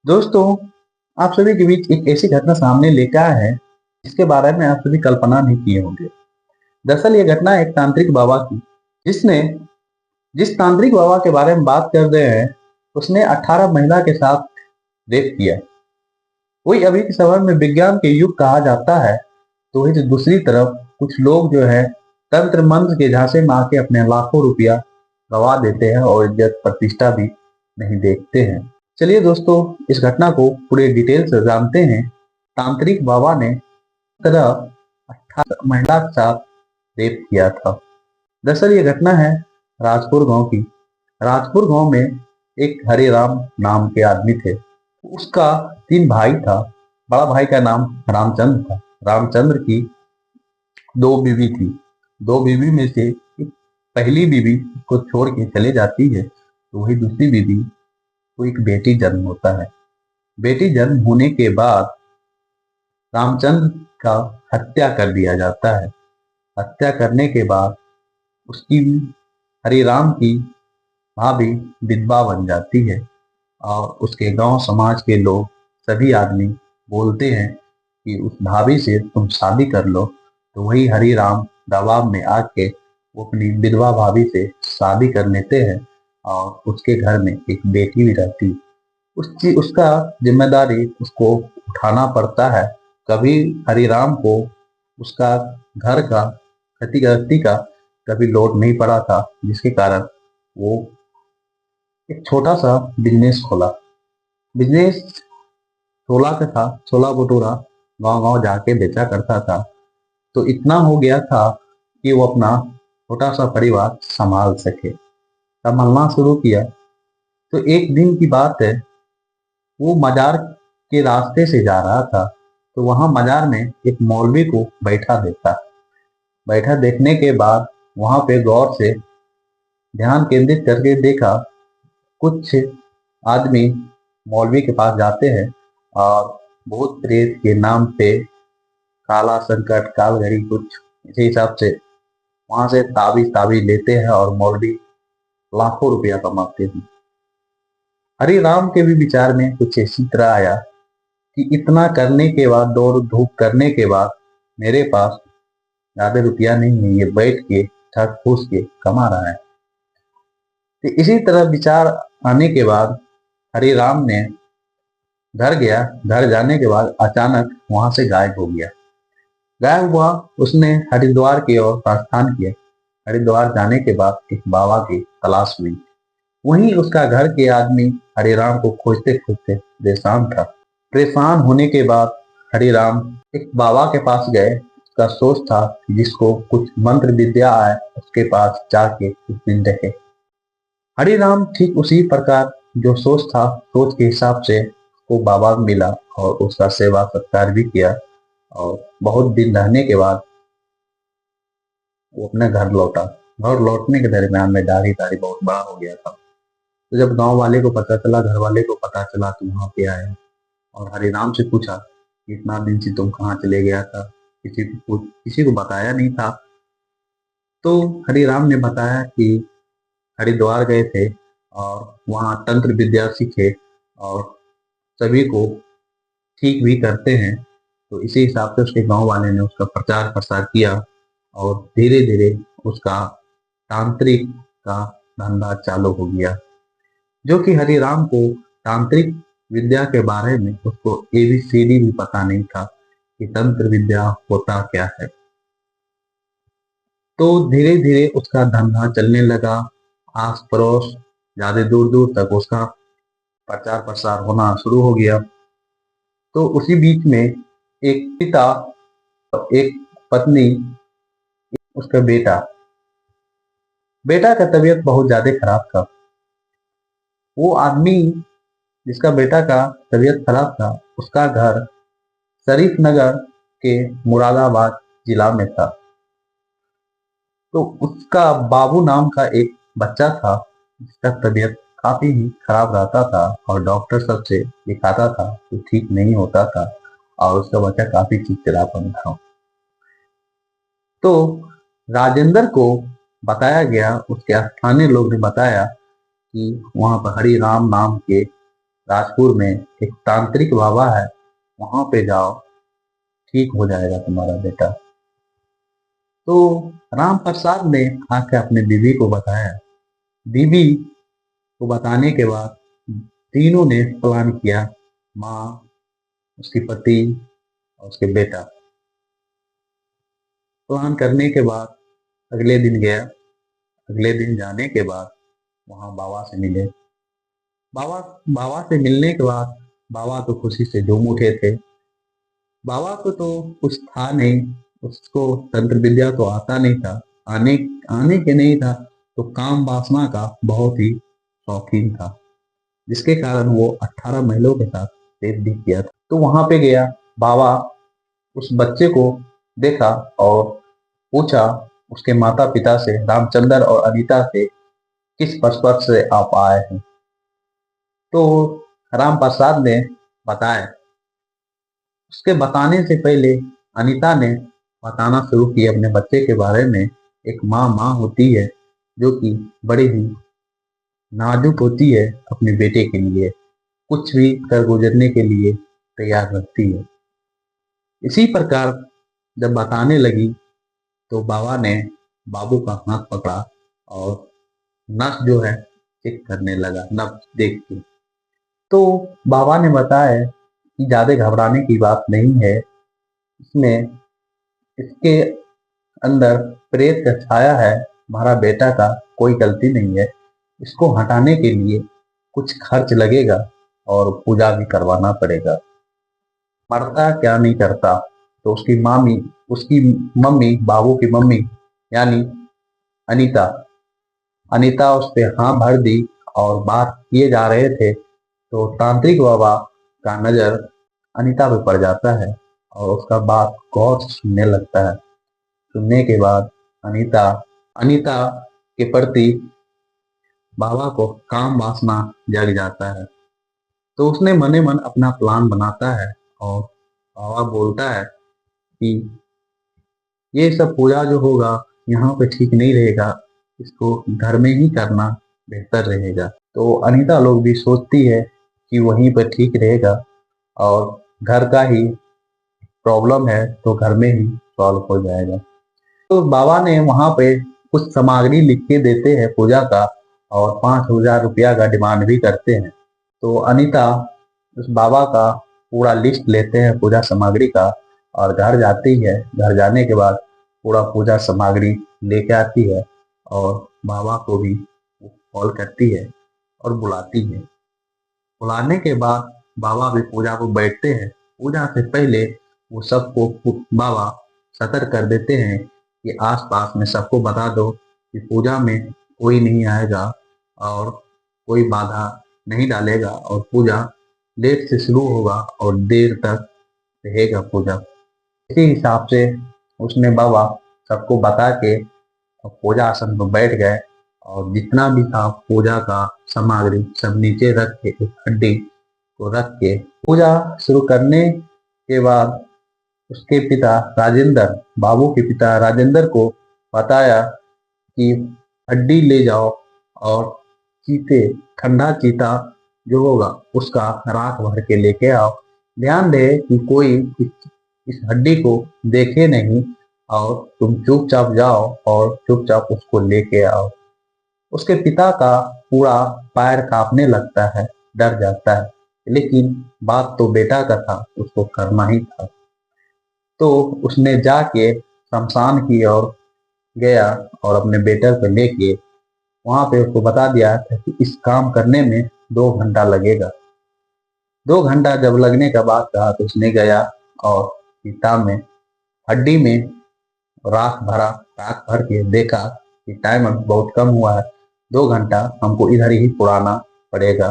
दोस्तों, आप सभी के बीच एक ऐसी घटना सामने लेकर आया है जिसके बारे में आप सभी कल्पना नहीं किए होंगे। दरअसल ये घटना है एक तांत्रिक बाबा की, जिसने जिस तांत्रिक बाबा के बारे में बात कर रहे हैं, उसने 18 महिला के साथ रेप किया। वही अभी के समय में विज्ञान के युग कहा जाता है, तो वही जो दूसरी तरफ कुछ लोग जो है तंत्र मंत्र के झांसे में आके अपने लाखों रुपया गवा देते हैं और इज्जत प्रतिष्ठा भी नहीं देखते हैं। चलिए दोस्तों, इस घटना को पूरे डिटेल से जानते हैं। तांत्रिक बाबा ने तरह 18 महिला के साथ रेप किया था। दरअसल ये घटना है राजपुर गांव की। राजपुर गांव में एक हरिराम नाम के आदमी थे। उसका 3 भाई था। बड़ा भाई का नाम रामचंद्र था। रामचंद्र की 2 बीवी थी। 2 बीवी में से एक पहली बीवी को छोड़ के चले जाती है, तो वही दूसरी बीवी को एक बेटी जन्म होता है। बेटी जन्म होने के बाद रामचंद्र का हत्या कर दिया जाता है। हत्या करने के बाद उसकी हरिराम की भाभी विधवा बन जाती है और उसके गांव समाज के लोग सभी आदमी बोलते हैं कि उस भाभी से तुम शादी कर लो। तो वही हरिराम दबाव में आके वो अपनी विधवा भाभी से शादी कर लेते हैं और उसके घर में एक बेटी भी रहती है। उसका जिम्मेदारी उसको उठाना पड़ता है। कभी हरिराम को उसका घर का क्षतिग्रस्ती का कभी लोड नहीं पड़ा था, जिसके कारण वो एक छोटा सा बिजनेस खोला। बिजनेस छोला का था। छोला भटूरा गांव गांव जाके बेचा करता था। तो इतना हो गया था कि वो अपना छोटा सा परिवार संभाल सके। संभालना शुरू किया तो एक दिन की बात है, वो मजार के रास्ते से जा रहा था, तो वहां मजार में एक मौलवी को बैठा देखा। बैठा देखने के बाद वहां पे गौर से ध्यान केंद्रित करके देखा। कुछ आदमी मौलवी के पास जाते हैं और भूत प्रेत के नाम पे काला संकट काल घड़ी कुछ इसी हिसाब से वहां से ताबीज ताबीज लेते हैं और मौलवी लाखों रुपया कमाते हैं। हरि राम के भी विचार में कुछ इसी तरह आया कि इतना करने के बाद, दौड़ धूप करने के बाद, मेरे पास ज्यादा रुपया नहीं है, ये बैठ के ठग फूस के कमा रहा है। तो इसी तरह विचार आने के बाद हरि राम ने घर गया। घर जाने के बाद अचानक वहां से गायब हो गया। गायब हुआ। उसने हरिद्वार की ओर प्रस्थान किया। हरिद्वार जाने के बाद एक बाबा की तलाश हुई। वहीं उसका घर के आदमी हरिराम को खोजते खोजते परेशान था। परेशान होने के बाद हरिराम एक बाबा के पास गए। उसका सोच था कि जिसको कुछ मंत्र विद्या आए उसके पास जाके कुछ दिन रहे। हरिराम ठीक उसी प्रकार जो सोच था, सोच के हिसाब से वो बाबा मिला और उसका सेवा सत्कार भी किया। और बहुत दिन रहने के बाद वो अपने घर लौटा। घर लौटने के दरमियान में दाढ़ी दाढ़ी बहुत बड़ा हो गया था। तो जब गांव वाले को पता चला, घर वाले को पता चला, तो वहां पे आए और हरिराम से पूछा कि इतना दिन से तुम कहाँ चले गया था, किसी को बताया नहीं था। तो हरिराम ने बताया कि हरिद्वार गए थे और वहाँ तंत्र विद्या सीखे और सभी को ठीक भी करते हैं। तो इसी हिसाब से उसके गांव वाले ने उसका प्रचार प्रसार किया और धीरे धीरे उसका तांत्रिक का धंधा चालू हो गया। जो कि हरिराम को तांत्रिक विद्या के बारे में उसको एबीसीडी भी पता नहीं था कि तंत्र विद्या होता क्या है। तो धीरे धीरे उसका धंधा चलने लगा। आस पड़ोस ज्यादा दूर दूर तक उसका प्रचार प्रसार होना शुरू हो गया। तो उसी बीच में एक पिता, एक पत्नी, उसका बेटा बेटा का तबीयत बहुत ज्यादा खराब था। वो आदमी जिसका बेटा का तबीयत खराब था, उसका घर शरीफ नगर के मुरादाबाद जिला में था। तो उसका बाबू नाम का एक बच्चा था जिसका तबीयत काफी ही खराब रहता था और डॉक्टर सब से दिखाता था तो ठीक नहीं होता था और उसका बच्चा काफी चिड़चिड़ापन था। तो राजेंद्र को बताया गया, उसके स्थानीय लोग ने बताया कि वहां पर हरि राम नाम के राजपुर में एक तांत्रिक बाबा है, वहां पे जाओ, ठीक हो जाएगा तुम्हारा बेटा। तो राम प्रसाद ने आके अपने बीवी को बताया। बीवी को बताने के बाद तीनों ने प्लान किया, माँ, उसकी पति और उसके बेटा। प्लान करने के बाद अगले दिन गया। अगले दिन जाने के बाद वहां बाबा से मिले। बाबा बाबा से मिलने के बाद बाबा तो खुशी से झूम उठे थे। बाबा को तो कुछ था नहीं, उसको तंत्र विद्या तो आता नहीं था, आने आने के नहीं था, तो काम वासना का बहुत ही शौकीन था, जिसके कारण वो 18 महिलाओं के साथ रेप भी किया था। तो वहां पे गया, बाबा उस बच्चे को देखा और पूछा उसके माता पिता से, रामचंद्र और अनीता से, किस पर्पज से आप आए हैं। तो राम प्रसाद ने बताया। उसके बताने से पहले अनीता ने बताना शुरू किया अपने बच्चे के बारे में। एक माँ होती है जो कि बड़ी ही नाजुक होती है, अपने बेटे के लिए कुछ भी कर गुजरने के लिए तैयार रखती है। इसी प्रकार जब बताने लगी तो बाबा ने बाबू का हाथ पकड़ा और नस जो है चेक करने लगा, नस देख के। तो बाबा ने बताया कि ज्यादा घबराने की बात नहीं है, इसमें इसके अंदर प्रेत का छाया है, हमारा बेटा का कोई गलती नहीं है, इसको हटाने के लिए कुछ खर्च लगेगा और पूजा भी करवाना पड़ेगा। मरता क्या नहीं करता। तो उसकी मम्मी, बाबू की मम्मी यानी अनीता अनीता उस पे हाँ भर दी और बात किए जा रहे थे। तो तांत्रिक बाबा का नजर अनीता पे पड़ जाता है और उसका बात गौर से सुनने लगता है। सुनने के बाद अनीता अनीता के प्रति बाबा को काम वासना जग जाता है। तो उसने मने मन अपना प्लान बनाता है और बाबा बोलता है कि ये सब पूजा जो होगा यहाँ पे ठीक नहीं रहेगा, इसको घर में ही करना बेहतर रहेगा। तो अनीता लोग भी सोचती है कि वहीं पर ठीक रहेगा और घर का ही प्रॉब्लम है तो घर में ही सॉल्व हो जाएगा। तो बाबा ने वहां पे कुछ सामग्री लिख के देते हैं पूजा का और 5,000 रुपया का डिमांड भी करते हैं। तो अनीता उस बाबा का पूरा लिस्ट लेते हैं पूजा सामग्री का और घर जाती है। घर जाने के बाद पूरा पूजा सामग्री लेके आती है और बाबा को भी कॉल करती है और बुलाती है। बुलाने के बाद बाबा भी पूजा को बैठते हैं। पूजा से पहले वो सबको बाबा सतर्क कर देते हैं कि आसपास में सबको बता दो कि पूजा में कोई नहीं आएगा और कोई बाधा नहीं डालेगा और पूजा लेट से शुरू होगा और देर तक रहेगा पूजा। इसी हिसाब से उसने बाबा सबको बता के पूजा आसन पर बैठ गए और जितना भी था पूजा का सामग्री सब नीचे रख के एक हड्डी को रख के पूजा शुरू करने के बाद उसके पिता राजेंद्र, बाबू के पिता राजेंद्र को बताया कि हड्डी ले जाओ और चीते, ठंडा चीता जो होगा उसका राख भर के लेके आओ। ध्यान दे कि कोई इस हड्डी को देखे नहीं और तुम चुपचाप जाओ और चुपचाप उसको लेके आओ। उसके पिता का पूरा पैर कांपने लगता है, डर जाता है, लेकिन बात तो बेटा का था, उसको करना ही था। तो उसने जाके शमशान की ओर गया और अपने बेटे को लेके वहां पे उसको बता दिया था कि इस काम करने में 2 घंटा लगेगा। 2 घंटा जब लगने का बात कहा तो उसने गया और सीता में हड्डी में राख भर के देखा कि टाइम अब बहुत कम हुआ है, 2 घंटा हमको इधर ही पुराना पड़ेगा।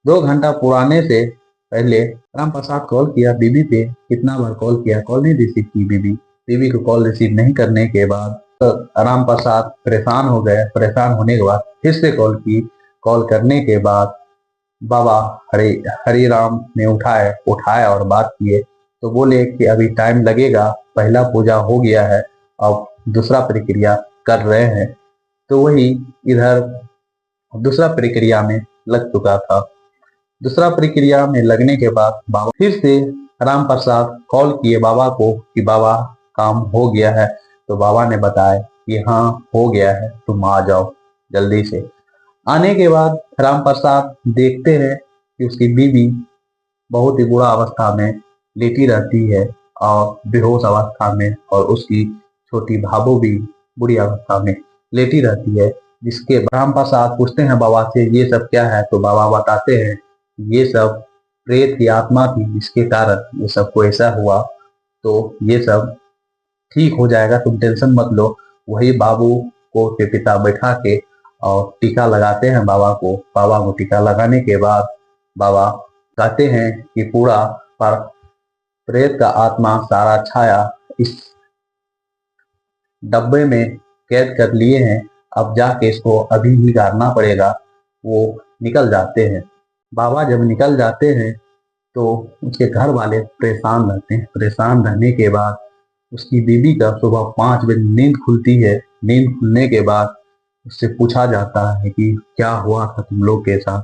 2 घंटा पुराने से पहले राम प्रसाद कॉल किया बीबी पे, कितना बार कॉल किया, कॉल नहीं रिसीव की बीबी। बीबी को कॉल रिसीव नहीं करने के बाद तो राम प्रसाद परेशान हो गए। परेशान होने के बाद फिर से कॉल की। कॉल करने के बाद बाबा हरि हरि राम ने उठाया और बात किए। तो बोले कि अभी टाइम लगेगा, पहला पूजा हो गया है, अब दूसरा प्रक्रिया कर रहे हैं। तो वही इधर दूसरा प्रक्रिया में लग चुका था। दूसरा प्रक्रिया में लगने के बाद बाबा फिर से राम प्रसाद कॉल किए बाबा को कि बाबा काम हो गया है। तो बाबा ने बताया कि हाँ हो गया है, तुम आ जाओ जल्दी से। आने के बाद राम प्रसाद देखते हैं कि उसकी बीवी बहुत ही बुरा अवस्था में लेटी रहती है और बेहोश अवस्था में, और उसकी छोटी भाभो भी बुरी अवस्था में लेटी रहती है। जिसके राम प्रसाद पूछते हैं बाबा से ये सब क्या है, तो बाबा बताते हैं ये सब प्रेत की आत्मा थी जिसके कारण ये सब को ऐसा हुआ, तो ये सब ठीक हो जाएगा, तुम टेंशन मत लो। वही बाबू को के पिता बैठा के और टीका लगाते हैं बाबा को टीका लगाने के बाद बाबा कहते हैं कि पूरा पर प्रेत का आत्मा सारा छाया इस डब्बे में कैद कर लिए हैं, अब जाके इसको अभी ही गाड़ना पड़ेगा। वो निकल जाते हैं। बाबा जब निकल जाते हैं तो उसके घर वाले परेशान रहते हैं। परेशान रहने के बाद उसकी बीवी का सुबह 5 बजे नींद खुलती है। नींद खुलने के बाद उससे पूछा जाता है कि क्या हुआ था तुम लोग के साथ।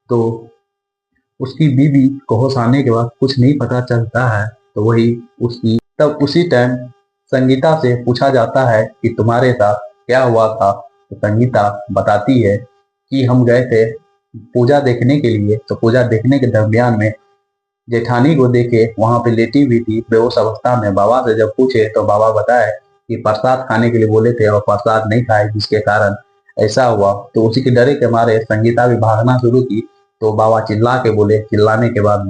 तो उसकी बीवी को होश आने के बाद कुछ नहीं पता चलता है। तो वही उसकी तब उसी टाइम संगीता से पूछा जाता है कि तुम्हारे साथ क्या हुआ था। तो संगीता बताती है कि हम गए थे पूजा देखने के लिए, तो पूजा देखने के दरमियान में जेठानी को देखे वहां पे लेटी हुई थी बेहोश अवस्था में। बाबा से जब पूछे तो बाबा बताए कि प्रसाद खाने के लिए बोले थे और प्रसाद नहीं खाए जिसके कारण ऐसा हुआ। तो उसी के डरे के मारे संगीता भी भागना शुरू की। तो बाबा चिल्ला के बोले, चिल्लाने के बाद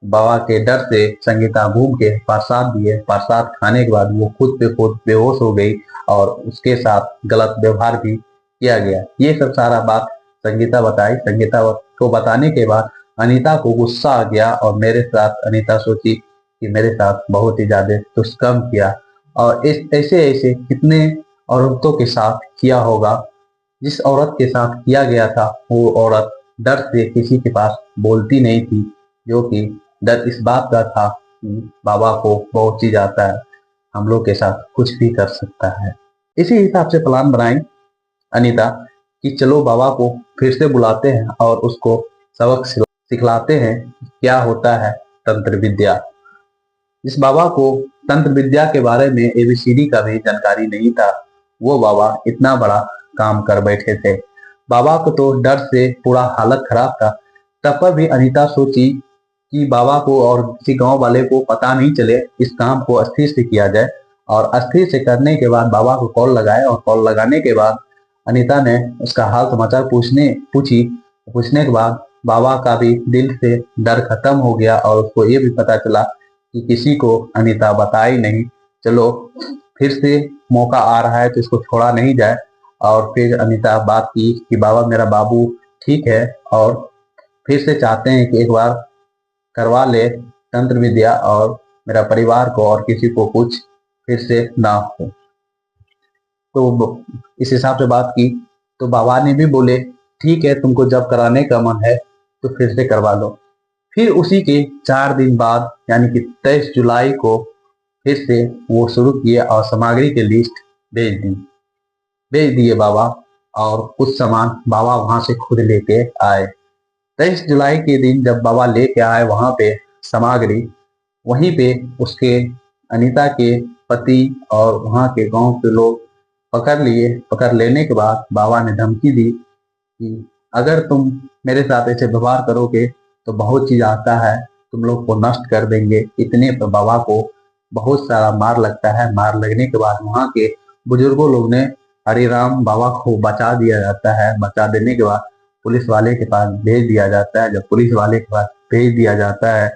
बाबा के डर से संगीता घूम के प्रसाद दिए। प्रसाद खाने के बाद वो खुद पे खुद बेहोश हो गई और उसके साथ गलत व्यवहार भी किया गया। ये सब सारा बात संगीता बताई। संगीता को बताने के बाद अनीता को गुस्सा आ गया और मेरे साथ अनीता सोची कि मेरे साथ बहुत ही ज्यादा दुष्कर्म किया, और इस ऐसे ऐसे कितने औरतों के साथ किया होगा। जिस औरत के साथ किया गया था वो औरत डर से किसी के पास बोलती नहीं थी, जो कि डर इस बात का था कि बाबा को बहुत चीज आता है, हम लोग के साथ कुछ भी कर सकता है। इसी हिसाब से प्लान बनाई अनीता कि चलो बाबा को फिर से बुलाते हैं और उसको सबक सिखलाते हैं कि क्या होता है तंत्र विद्या। जिस बाबा को तंत्र विद्या के बारे में एबीसीडी का भी जानकारी नहीं था, वो बाबा इतना बड़ा काम कर बैठे थे। बाबा को तो डर से पूरा हालत खराब था। तब पर भी अनीता सोची कि बाबा को और किसी गांव वाले को पता नहीं चले, इस काम को अस्थिर से किया जाए। और अस्थिर से करने के बाद बाबा को कॉल लगाए, और कॉल लगाने के बाद अनीता ने उसका हाल समाचार पूछने के बाद बाबा का भी दिल से डर खत्म हो गया और उसको ये भी पता चला कि किसी को अनीता बताई नहीं। चलो फिर से मौका आ रहा है तो इसको छोड़ा नहीं जाए। और फिर अनीता बात की कि बाबा मेरा बाबू ठीक है और फिर से चाहते हैं कि एक बार करवा ले तंत्र विद्या, और मेरा परिवार को और किसी को कुछ फिर से ना हो। तो इस हिसाब से बात की तो बाबा ने भी बोले ठीक है, तुमको जब कराने का मन है तो फिर से करवा लो। फिर उसी के 4 दिन बाद यानी कि 23 जुलाई को फिर से वो शुरू किए और सामग्री की लिस्ट भेज दिए बाबा, और कुछ सामान बाबा वहां से खुद लेके आए। 23 जुलाई के दिन जब बाबा लेके आए वहां पे सामग्री, वहीं पे उसके अनीता के पति और वहां के गांव के लोग पकड़ लिए। पकड़ लेने के बाद बाबा ने धमकी दी कि अगर तुम मेरे साथ ऐसे व्यवहार करोगे तो बहुत चीज आता है, तुम लोग को नष्ट कर देंगे। इतने पर बाबा को बहुत सारा मार लगता है। मार लगने के बाद वहां के बुजुर्गों लोग ने हरिराम बाबा को बचा दिया जाता है। बचा देने के बाद पुलिस वाले के पास भेज दिया जाता है। जब पुलिस वाले के पास भेज दिया जाता है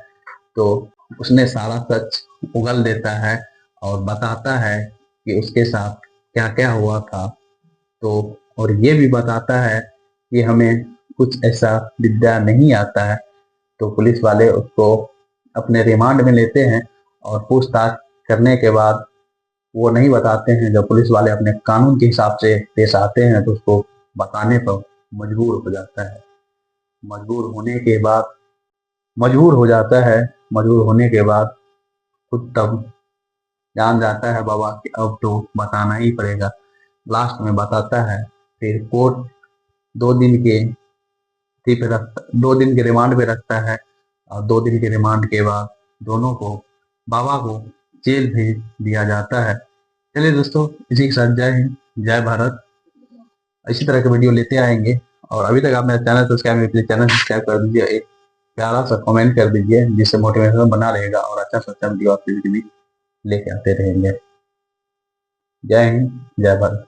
तो उसने सारा सच उगल देता है और बताता है कि उसके साथ क्या क्या हुआ था। तो और ये भी बताता है कि हमें कुछ ऐसा विद्या नहीं आता है। तो पुलिस वाले उसको अपने रिमांड में लेते हैं और पूछताछ करने के बाद वो नहीं बताते हैं। जब पुलिस वाले अपने कानून के हिसाब से पेश आते हैं तो उसको बताने पर मजबूर हो जाता है। मजबूर होने के बाद मजबूर हो जाता है। मजबूर होने के बाद खुद तब जान जाता है बाबा कि अब तो बताना ही पड़ेगा। लास्ट में बताता है। फिर कोर्ट 2 दिन के पे रखता, 2 दिन के रिमांड पे रखता है और 2 दिन के रिमांड के बाद दोनों को, बाबा को जेल भेज दिया जाता है। चलिए दोस्तों, इसी के साथ जय हिंद, जय भारत। इसी तरह के वीडियो लेते आएंगे। और अभी तक आप मेरा चैनल सब्सक्राइब नहीं, प्लीज चैनल सब्सक्राइब कर दीजिए, एक प्यारा सा कमेंट कर दीजिए, जिससे मोटिवेशन बना रहेगा और अच्छा सा अच्छा वीडियो आपके लिए लेके आते रहेंगे। जय हिंद, जय भारत।